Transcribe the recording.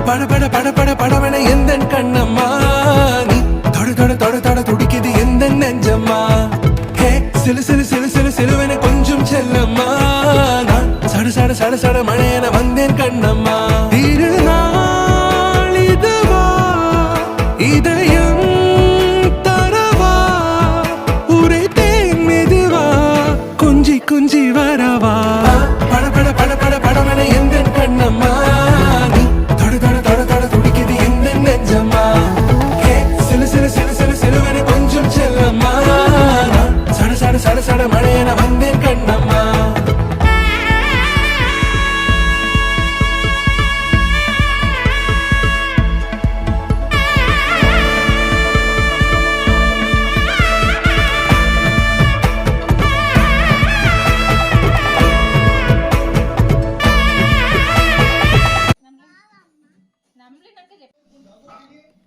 பட பட பட பட படவன எந்த கண்ணம்மா நீ தொட தொட தொட தொட துடிக்குது எந்த நெஞ்சம்மா ஹே சிலு சிலு சிலு சிலு சிலுவன கொஞ்சம் செல்லம்மா நான் சட சட சட சட மழையன வந்தேன் கண்ணம்மா திருநாள் இதுவா இதயம் தரவா உரைத்தேன் மெதுவா குஞ்சி குஞ்சி வரவா பட பட பட பட படவன எந்த கண்ணம்மா நீ தொட தொட தொட தொட துடிக்குது எந்த நெஞ்சம்மா ஹே சிலு சிலு சிலு சிலு சிலுவன கொஞ்சம் செல்லம்மா நான் சட சட சட சட மழையன வந்தேன் கண்ணம்மா నమ్లినట్టు చెప్పు